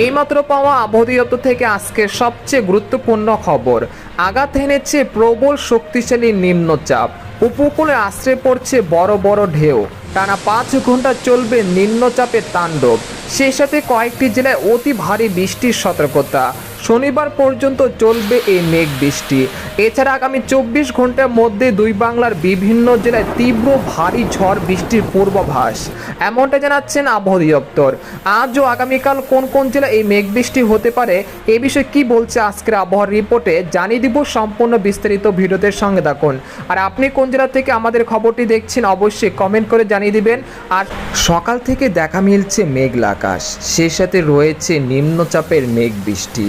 এইমাত্র পাওয়া আবহাওয়া দপ্তর থেকে আজকের সবচেয়ে গুরুত্বপূর্ণ খবর। আঘাত এনেছে প্রবল শক্তিশালী নিম্নচাপ, উপকূলে আশ্রে পড়ছে বড় বড় ঢেউ। টানা 5 ঘন্টা চলবে নিম্নচাপের তাণ্ডব, সেই সাথে কয়েকটি জেলায় অতি ভারী বৃষ্টির সতর্কতা। শনিবার পর্যন্ত চলবে এই মেঘ বৃষ্টি। এছাড়া আগামী 24 ঘন্টার মধ্যে দুই বাংলার বিভিন্ন জেলায় তীব্র ভারী ঝড় বৃষ্টির পূর্বাভাস, এমনটা জানাচ্ছেন আবহাওয়া দপ্তর। আজ ও আগামীকাল কোন কোন জেলায় এই মেঘ বৃষ্টি হতে পারে এ বিষয়ে কি বলছে আজকের আবহাওয়ার রিপোর্টে জানিয়ে দিব। সম্পূর্ণ বিস্তারিত ভিডিওতে সঙ্গে থাকুন। আর আপনি কোন জেলা থেকে আমাদের খবরটি দেখছেন অবশ্যই কমেন্ট করে জানিয়ে দিবেন। আর সকাল থেকে দেখা মিলছে মেঘলা আকাশ, সেই সাথে রয়েছে নিম্নচাপের মেঘ বৃষ্টি।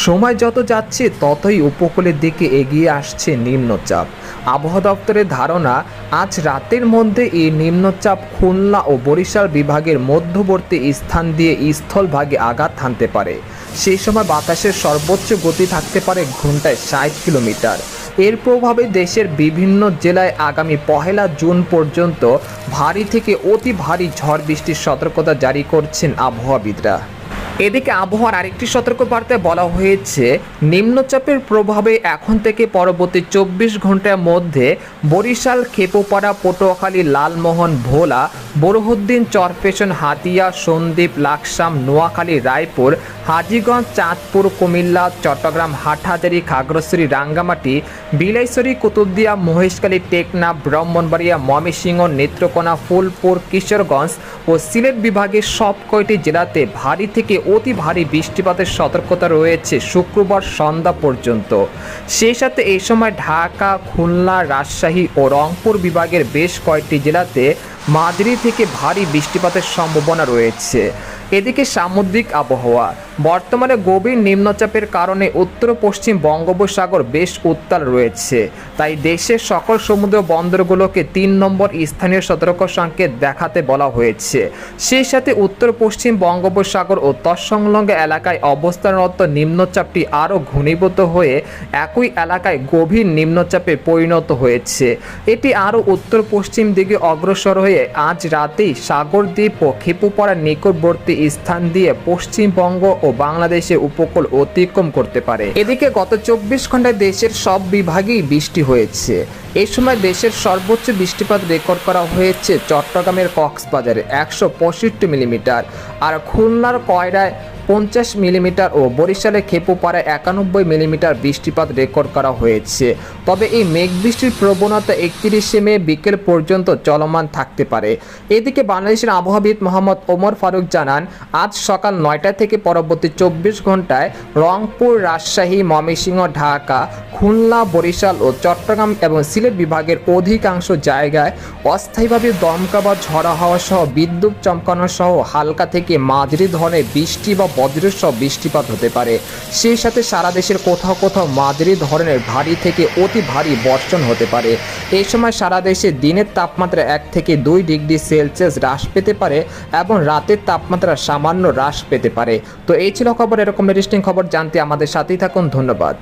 সময় যত যাচ্ছে ততই উপকূলের দিকে এগিয়ে আসছে নিম্নচাপ। আবহাওয়া দপ্তরের ধারণা, আজ রাতের মধ্যে এই নিম্নচাপ খুলনা ও বরিশাল বিভাগের মধ্যবর্তী স্থান দিয়ে স্থলভাগে আঘাত হানতে পারে। সেই সময় বাতাসের সর্বোচ্চ গতি থাকতে পারে ঘন্টায় 60 কিলোমিটার। এর প্রভাবে দেশের বিভিন্ন জেলায় আগামী 1 জুন পর্যন্ত ভারী থেকে অতি ভারী ঝড় বৃষ্টির সতর্কতা জারি করছেন আবহাওয়াবিদরা। এদিকে আবহাওয়ার আরেকটি সতর্কবার্তায় বলা হয়েছে, নিম্নচাপের প্রভাবে এখন থেকে পরবর্তী 24 ঘন্টার মধ্যে বরিশাল, খেপুপাড়া, পটুয়াখালী, লালমোহন, ভোলা, বোরহানউদ্দিন, চরফ্যাশন, হাতিয়া, সন্দ্বীপ, লাকসাম, নোয়াখালী, রায়পুর, হাজীগঞ্জ, চাঁদপুর, কুমিল্লা, চট্টগ্রাম, হাটহাজারী, খাগড়াছড়ি, রাঙ্গামাটি, বিলাইছড়ি, কুতুবদিয়া, মহেশখালী, টেকনাফ, ব্রাহ্মণবাড়িয়া, ময়মনসিংহ, নেত্রকোনা, ফুলপুর, কিশোরগঞ্জ ও সিলেট বিভাগের সব কয়টি জেলাতে ভারী থেকে অতি ভারী বৃষ্টিপাতের সতর্কতা রয়েছে শুক্রবার সন্ধ্যা পর্যন্ত। সেই সাথে এই সময় ঢাকা, খুলনা, রাজশাহী ও রংপুর বিভাগের বেশ কয়েকটি জেলাতে মাঝারি থেকে ভারী বৃষ্টিপাতের সম্ভাবনা রয়েছে। এদিকে সামুদ্রিক আবহাওয়া, বর্তমানে গভীর নিম্নচাপের কারণে উত্তর পশ্চিম বঙ্গোপসাগর বেশ উত্তাল রয়েছে। তাই দেশের সকল সমুদ্র বন্দরগুলোকে 3 নম্বর স্থানীয় সতর্ক সংকেত দেখাতে বলা হয়েছে। সেই সাথে উত্তর পশ্চিম বঙ্গোপসাগর ও তৎসংলগ্ন এলাকায় অবস্থানরত নিম্নচাপটি আরও ঘনীভূত হয়ে একই এলাকায় গভীর নিম্নচাপে পরিণত হয়েছে। এটি আরও উত্তর পশ্চিম দিকে অগ্রসর হয়ে আজ রাতেই সাগরদ্বীপ ও খেপুপাড়ার নিকটবর্তী স্থান দিয়ে পশ্চিমবঙ্গ ও বাংলাদেশের উপকূল অতিক্রম করতে পারে। এদিকে গত 24 ঘন্টায় দেশের সব বিভাগেই বৃষ্টি হয়েছে। এই সময় দেশের সর্বোচ্চ বৃষ্টিপাত রেকর্ড করা হয়েছে চট্টগ্রামের কক্সবাজারে 165 মিলিমিটার, আর খুলনার কয়রায় 50 মিলিমিটার ও বরিশালে খেপুপাড়ায় 91 মিলিমিটার বৃষ্টিপাত রেকর্ড করা হয়েছে। তবে এই মেঘ বৃষ্টির প্রবণতা 31 মে বিকেল পর্যন্ত চলমান থাকতে পারে। এদিকে বাংলাদেশের আবহাওয়াবিদ মোহাম্মদ ওমর ফারুক জানান, আজ সকাল 9টা থেকে পরবর্তী 24 ঘন্টায় রংপুর, রাজশাহী, ময়মনসিংহ, ঢাকা, খুলনা, বরিশাল ও চট্টগ্রাম এবং সিলেট বিভাগের অধিকাংশ জায়গায় অস্থায়ীভাবে দমকা বা ঝড়ো হাওয়া সহ বিদ্যুৎ চমকানো সহ হালকা থেকে মাঝারি ধরনের বৃষ্টি বা বজ্রসহ বৃষ্টিপাত হতে পারে। সেই সাথে সারা দেশের কোথাও কোথাও মাঝারি ধরনের ভারী থেকে অতি ভারী বর্ষণ হতে পারে। এই সময় সারা দেশে দিনের তাপমাত্রা 1 থেকে 2 ডিগ্রি সেলসিয়াস হ্রাস পেতে পারে এবং রাতের তাপমাত্রা সামান্য হ্রাস পেতে পারে। তো এই ছিল খবর। এরকম ইন্টারেস্টিং খবর জানতে আমাদের সাথেই থাকুন। ধন্যবাদ।